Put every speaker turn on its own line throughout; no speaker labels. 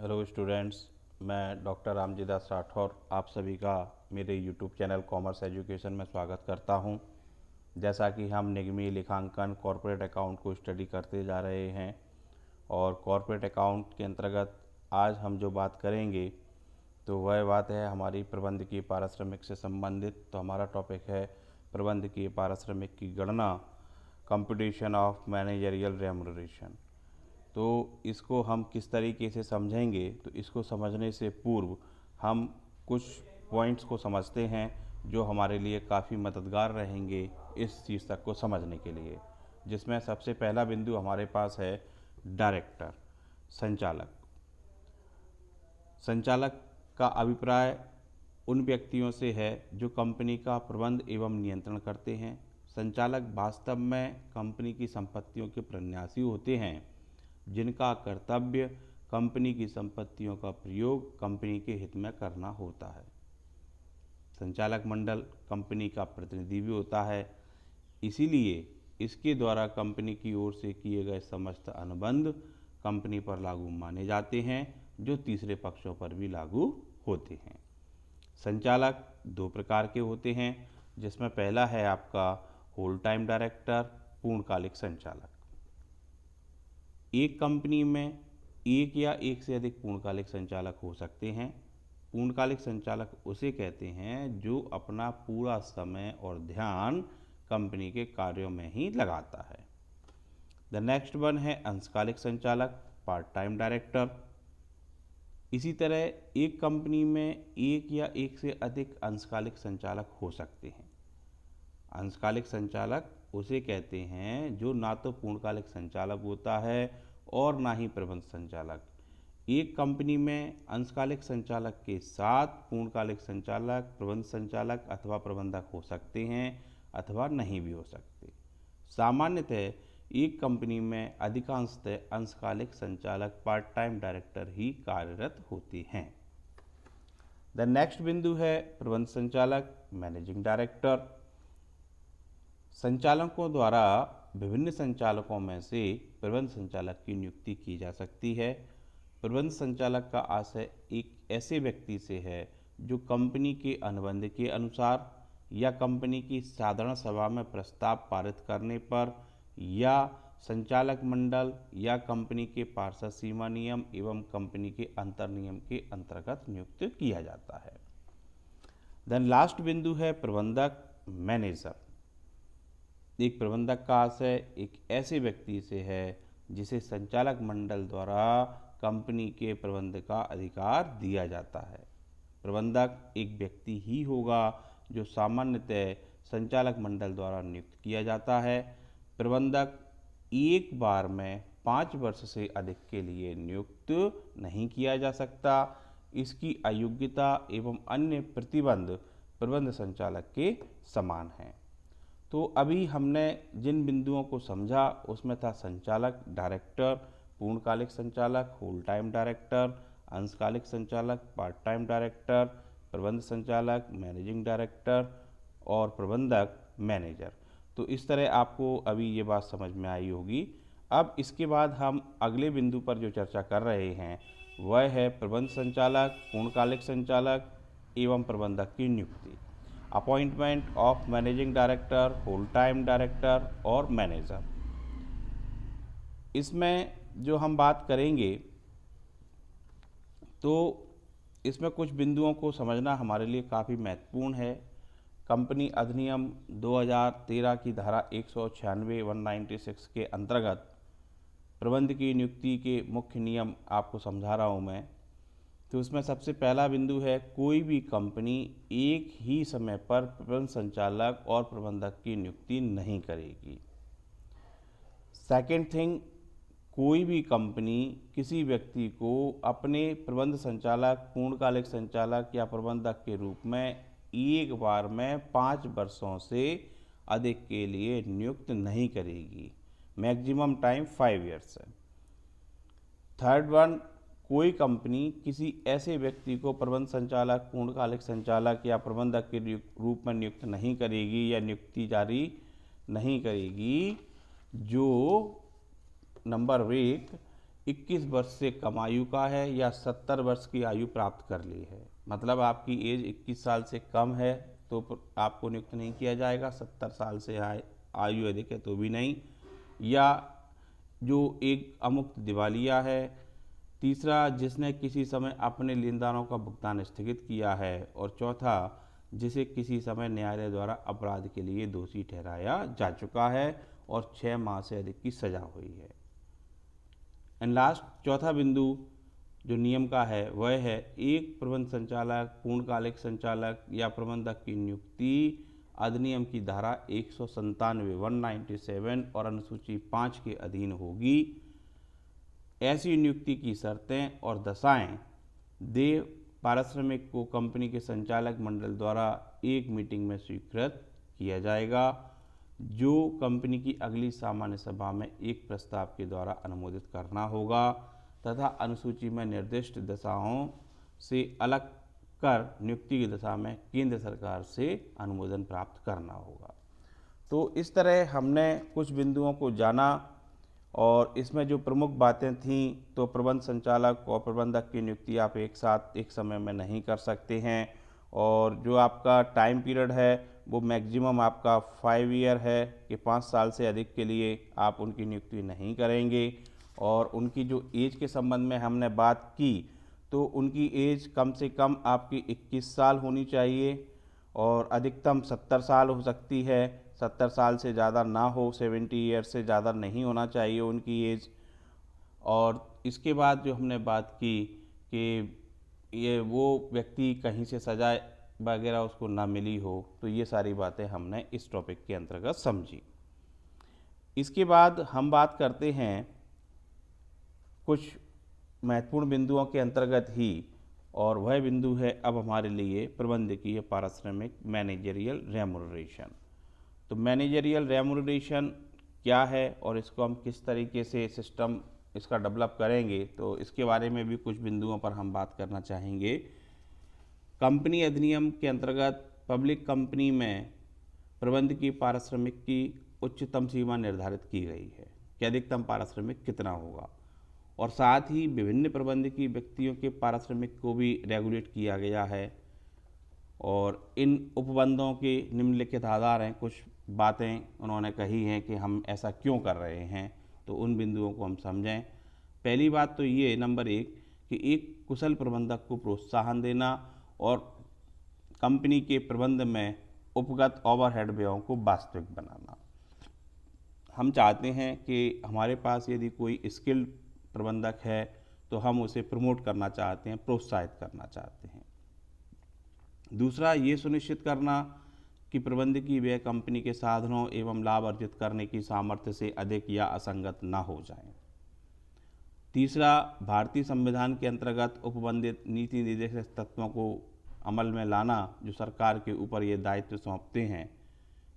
Hello students, मैं doctor Ramji दास राठौर आप सभी का मेरे यूट्यूब चैनल कॉमर्स एजुकेशन में स्वागत करता हूं। जैसा कि हम निगमी लेखांकन कॉरपोरेट अकाउंट को स्टडी करते जा रहे हैं और कॉरपोरेट अकाउंट के अंतर्गत आज हम जो बात करेंगे तो वह बात है हमारी प्रबंधकीय पारिश्रमिक से संबंधित। तो हमारा टॉपिक है प्रबंधकीय पारिश्रमिक की गणना, कंप्यूटेशन ऑफ मैनेजरियल रेम्युनरेशन। तो इसको हम किस तरीके से समझेंगे, तो इसको समझने से पूर्व हम कुछ पॉइंट्स को समझते हैं जो हमारे लिए काफ़ी मददगार रहेंगे इस शीर्षक को समझने के लिए। जिसमें सबसे पहला बिंदु हमारे पास है डायरेक्टर, संचालक। संचालक का अभिप्राय उन व्यक्तियों से है जो कंपनी का प्रबंध एवं नियंत्रण करते हैं। संचालक वास्तव में कंपनी की संपत्तियों के प्रन्यासी होते हैं जिनका कर्तव्य कंपनी की संपत्तियों का प्रयोग कंपनी के हित में करना होता है। संचालक मंडल कंपनी का प्रतिनिधि भी होता है, इसीलिए इसके द्वारा कंपनी की ओर से किए गए समस्त अनुबंध कंपनी पर लागू माने जाते हैं, जो तीसरे पक्षों पर भी लागू होते हैं। संचालक दो प्रकार के होते हैं, जिसमें पहला है आपका होल टाइम डायरेक्टर, पूर्णकालिक संचालक। एक कंपनी में एक या एक से अधिक पूर्णकालिक संचालक हो सकते हैं। पूर्णकालिक संचालक उसे कहते हैं जो अपना पूरा समय और ध्यान कंपनी के कार्यों में ही लगाता है। द नेक्स्ट वन है अंशकालिक संचालक, पार्ट टाइम डायरेक्टर। इसी तरह एक कंपनी में एक या एक से अधिक अंशकालिक संचालक हो सकते हैं। अंशकालिक संचालक उसे कहते हैं जो ना तो पूर्णकालिक संचालक होता है और ना ही प्रबंध संचालक। एक कंपनी में अंशकालिक संचालक के साथ पूर्णकालिक संचालक, प्रबंध संचालक अथवा प्रबंधक हो सकते हैं अथवा नहीं भी हो सकते। सामान्यतः एक कंपनी में अधिकांशतः अंशकालिक संचालक, पार्ट टाइम डायरेक्टर ही कार्यरत होते हैं। द नेक्स्ट बिंदु है प्रबंध संचालक, मैनेजिंग डायरेक्टर। संचालकों द्वारा विभिन्न संचालकों में से प्रबंध संचालक की नियुक्ति की जा सकती है। प्रबंध संचालक का आशय एक ऐसे व्यक्ति से है जो कंपनी के अनुबंध के अनुसार या कंपनी की साधारण सभा में प्रस्ताव पारित करने पर या संचालक मंडल या कंपनी के पार्षद सीमा नियम एवं कंपनी के अंतर नियम के अंतर्गत नियुक्त किया जाता है। देन लास्ट बिंदु है प्रबंधक, मैनेजर। एक प्रबंधक का आशय एक ऐसे व्यक्ति से है जिसे संचालक मंडल द्वारा कंपनी के प्रबंध का अधिकार दिया जाता है। प्रबंधक एक व्यक्ति ही होगा जो सामान्यतः संचालक मंडल द्वारा नियुक्त किया जाता है। प्रबंधक एक बार में 5 वर्ष से अधिक के लिए नियुक्त नहीं किया जा सकता। इसकी अयोग्यता एवं अन्य प्रतिबंध प्रबंध संचालक के समान हैं। तो अभी हमने जिन बिंदुओं को समझा उसमें था संचालक, डायरेक्टर, पूर्णकालिक संचालक, होल टाइम डायरेक्टर, अंशकालिक संचालक, पार्ट टाइम डायरेक्टर, प्रबंध संचालक, मैनेजिंग डायरेक्टर और प्रबंधक, मैनेजर। तो इस तरह आपको अभी ये बात समझ में आई होगी। अब इसके बाद हम अगले बिंदु पर जो चर्चा कर रहे हैं वह है प्रबंध संचालक, पूर्णकालिक संचालक एवं प्रबंधक की नियुक्ति, appointment of managing director, whole time director और मैनेजर। इसमें जो हम बात करेंगे तो इसमें कुछ बिंदुओं को समझना हमारे लिए काफ़ी महत्वपूर्ण है। कंपनी अधिनियम 2013 की धारा 196 196 के अंतर्गत प्रबंध की नियुक्ति के मुख्य नियम आपको समझा रहा हूँ मैं। तो उसमें सबसे पहला बिंदु है कोई भी कंपनी एक ही समय पर प्रबंध संचालक और प्रबंधक की नियुक्ति नहीं करेगी। सेकंड थिंग, कोई भी कंपनी किसी व्यक्ति को अपने प्रबंध संचालक, पूर्णकालिक संचालक या प्रबंधक के रूप में एक बार में 5 वर्षों से अधिक के लिए नियुक्त नहीं करेगी। मैक्सिमम टाइम 5 ईयर्स है। थर्ड वन, कोई कंपनी किसी ऐसे व्यक्ति को प्रबंध संचालक, पूर्णकालिक संचालक या प्रबंधक के रूप में नियुक्त नहीं करेगी या नियुक्ति जारी नहीं करेगी जो नंबर 1 21 वर्ष से कम आयु का है या 70 वर्ष की आयु प्राप्त कर ली है। मतलब आपकी एज 21 साल से कम है तो आपको नियुक्त नहीं किया जाएगा, 70 साल से आयु अधिक है तो भी नहीं, या जो एक अमुक्त दिवालिया है। तीसरा, जिसने किसी समय अपने लेनदारों का भुगतान स्थगित किया है। और चौथा, जिसे किसी समय न्यायालय द्वारा अपराध के लिए दोषी ठहराया जा चुका है और 6 माह से अधिक की सजा हुई है। एंड लास्ट चौथा बिंदु जो नियम का है वह है, एक प्रबंध संचालक, पूर्णकालिक संचालक या प्रबंधक की नियुक्ति अधिनियम की धारा 197 197 और अनुसूची 5 के अधीन होगी। ऐसी नियुक्ति की शर्तें और दशाएं देय पारिश्रमिक को कंपनी के संचालक मंडल द्वारा एक मीटिंग में स्वीकृत किया जाएगा, जो कंपनी की अगली सामान्य सभा में एक प्रस्ताव के द्वारा अनुमोदित करना होगा तथा अनुसूची में निर्दिष्ट दशाओं से अलग कर नियुक्ति की दशा में केंद्र सरकार से अनुमोदन प्राप्त करना होगा। तो इस तरह हमने कुछ बिंदुओं को जाना और इसमें जो प्रमुख बातें थीं, तो प्रबंध संचालक और प्रबंधक की नियुक्ति आप एक साथ एक समय में नहीं कर सकते हैं, और जो आपका टाइम पीरियड है वो मैक्सिमम आपका 5 ईयर है कि 5 साल से अधिक के लिए आप उनकी नियुक्ति नहीं करेंगे। और उनकी जो एज के संबंध में हमने बात की, तो उनकी एज कम से कम आपकी 21 साल होनी चाहिए और अधिकतम 70 साल हो सकती है। 70 साल से ज़्यादा ना हो, 70 ईयर से ज़्यादा नहीं होना चाहिए उनकी एज। और इसके बाद जो हमने बात की कि ये वो व्यक्ति कहीं से सजा वगैरह उसको ना मिली हो, तो ये सारी बातें हमने इस टॉपिक के अंतर्गत समझी। इसके बाद हम बात करते हैं कुछ महत्वपूर्ण बिंदुओं के अंतर्गत ही, और वह बिंदु है अब हमारे लिए प्रबंधकीय पारिश्रमिक मैनेजरियल रेम्युनरेशन। तो मैनेजरियल रेम्युनरेशन क्या है और इसको हम किस तरीके से सिस्टम इसका डेवलप करेंगे, तो इसके बारे में भी कुछ बिंदुओं पर हम बात करना चाहेंगे। कंपनी अधिनियम के अंतर्गत पब्लिक कंपनी में प्रबंधकीय पारिश्रमिक की उच्चतम सीमा निर्धारित की गई है कि अधिकतम पारिश्रमिक कितना होगा, और साथ ही विभिन्न प्रबंधकीय व्यक्तियों के पारिश्रमिक को भी रेगुलेट किया गया है। और इन उपबंधों के निम्नलिखित आधार हैं, कुछ बातें उन्होंने कही हैं कि हम ऐसा क्यों कर रहे हैं, तो उन बिंदुओं को हम समझें। पहली बात तो ये नंबर 1 कि एक कुशल प्रबंधक को प्रोत्साहन देना और कंपनी के प्रबंध में उपगत ओवरहेड व्ययों को वास्तविक बनाना। हम चाहते हैं कि हमारे पास यदि कोई स्किल्ड प्रबंधक है तो हम उसे प्रमोट करना चाहते हैं, प्रोत्साहित करना चाहते हैं। दूसरा, ये सुनिश्चित करना कि प्रबंधकीय व्यय कंपनी के साधनों एवं लाभ अर्जित करने की सामर्थ्य से अधिक या असंगत न हो जाएं। तीसरा, भारतीय संविधान के अंतर्गत उपबंधित नीति निर्देशक तत्वों को अमल में लाना, जो सरकार के ऊपर ये दायित्व सौंपते हैं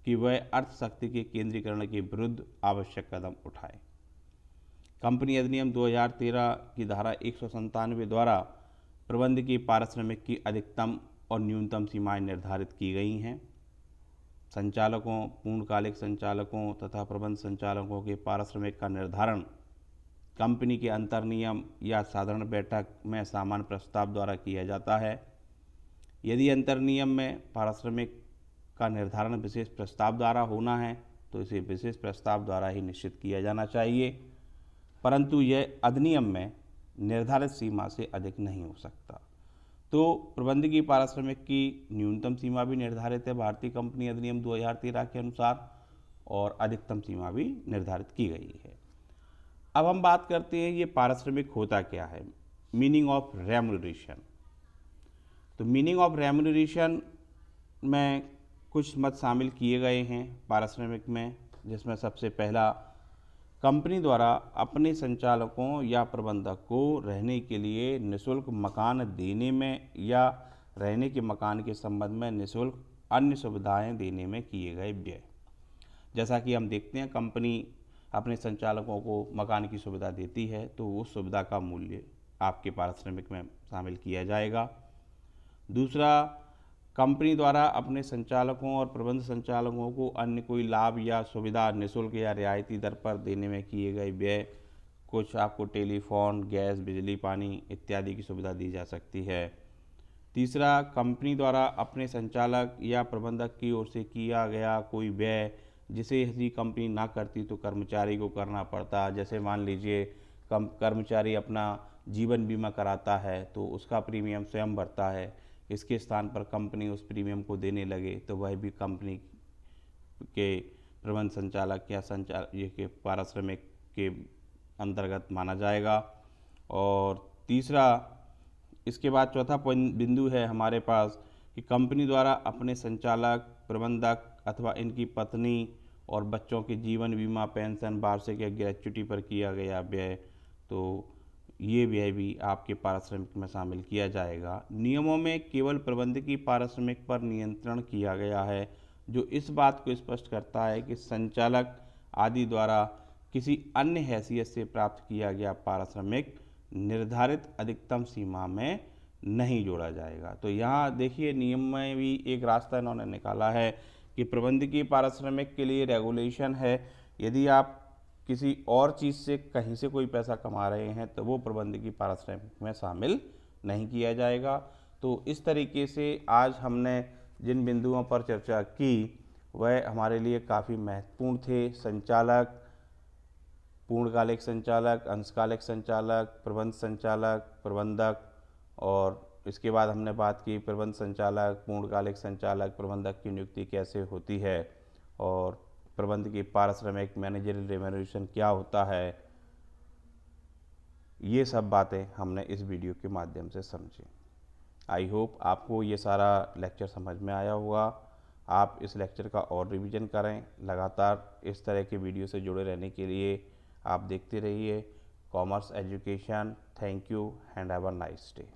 कि वह अर्थशक्ति के केंद्रीकरण के विरुद्ध आवश्यक कदम उठाए। कंपनी अधिनियम 2013 की धारा 197 द्वारा प्रबंधकीय पारिश्रमिक की अधिकतम और न्यूनतम सीमाएं निर्धारित की गई हैं। संचालकों, पूर्णकालिक संचालकों तथा प्रबंध संचालकों के पारिश्रमिक का निर्धारण कंपनी के अंतर्नियम या साधारण बैठक में सामान्य प्रस्ताव द्वारा किया जाता है। यदि अंतर्नियम में पारिश्रमिक का निर्धारण विशेष प्रस्ताव द्वारा होना है तो इसे विशेष प्रस्ताव द्वारा ही निश्चित किया जाना चाहिए, परंतु यह अधिनियम में निर्धारित सीमा से अधिक नहीं हो सकता। तो प्रबंधकीय पारिश्रमिक की न्यूनतम सीमा भी निर्धारित है भारतीय कंपनी अधिनियम 2013 के अनुसार, और अधिकतम सीमा भी निर्धारित की गई है। अब हम बात करते हैं ये पारिश्रमिक होता क्या है, मीनिंग ऑफ रेम्युनरेशन। तो मीनिंग ऑफ रेम्युनरेशन में कुछ मत शामिल किए गए हैं पारिश्रमिक में, जिसमें सबसे पहला, कंपनी द्वारा अपने संचालकों या प्रबंधक को रहने के लिए निःशुल्क मकान देने में या रहने के मकान के संबंध में निःशुल्क अन्य सुविधाएं देने में किए गए व्यय। जैसा कि हम देखते हैं कंपनी अपने संचालकों को मकान की सुविधा देती है तो उस सुविधा का मूल्य आपके पारिश्रमिक में शामिल किया जाएगा। दूसरा, कंपनी द्वारा अपने संचालकों और प्रबंध संचालकों को अन्य कोई लाभ या सुविधा निःशुल्क या रियायती दर पर देने में किए गए व्यय कुछ आपको टेलीफोन, गैस, बिजली, पानी इत्यादि की सुविधा दी जा सकती है। तीसरा, कंपनी द्वारा अपने संचालक या प्रबंधक की ओर से किया गया कोई व्यय जिसे यदि कंपनी ना करती तो कर्मचारी को करना पड़ता। जैसे मान लीजिए कर्मचारी अपना जीवन बीमा कराता है तो उसका प्रीमियम स्वयं भरता है, इसके स्थान पर कंपनी उस प्रीमियम को देने लगे तो वह भी कंपनी के प्रबंध संचालक या ये के पारिश्रमिक के अंतर्गत माना जाएगा। और तीसरा, इसके बाद चौथा बिंदु है हमारे पास कि कंपनी द्वारा अपने संचालक, प्रबंधक अथवा इनकी पत्नी और बच्चों के जीवन बीमा, पेंशन, वार्षिक या ग्रेच्युटी पर किया गया व्यय, तो ये व्यय भी आपके पारिश्रमिक में शामिल किया जाएगा। नियमों में केवल प्रबंधकीय पारिश्रमिक पर नियंत्रण किया गया है, जो इस बात को स्पष्ट करता है कि संचालक आदि द्वारा किसी अन्य हैसियत से प्राप्त किया गया पारिश्रमिक निर्धारित अधिकतम सीमा में नहीं जोड़ा जाएगा। तो यहाँ देखिए नियम में भी एक रास्ता इन्होंने निकाला है कि प्रबंधकीय पारिश्रमिक के लिए रेगुलेशन है, यदि आप किसी और चीज़ से कहीं से कोई पैसा कमा रहे हैं तो वो प्रबंधकीय पारिश्रमिक में शामिल नहीं किया जाएगा। तो इस तरीके से आज हमने जिन बिंदुओं पर चर्चा की वह हमारे लिए काफ़ी महत्वपूर्ण थे। संचालक, पूर्णकालिक संचालक, अंशकालिक संचालक, प्रबंध संचालक, प्रबंधक, और इसके बाद हमने बात की प्रबंध संचालक, पूर्णकालिक संचालक, प्रबंधक की नियुक्ति कैसे होती है, और प्रबंध की पारिश्रमिक, मैनेजरियल रेम्यूनरेशन क्या होता है। ये सब बातें हमने इस वीडियो के माध्यम से समझी। आई होप आपको ये सारा लेक्चर समझ में आया होगा। आप इस लेक्चर का और रिवीजन करें। लगातार इस तरह के वीडियो से जुड़े रहने के लिए आप देखते रहिए commerce education. Thank you and have a nice day.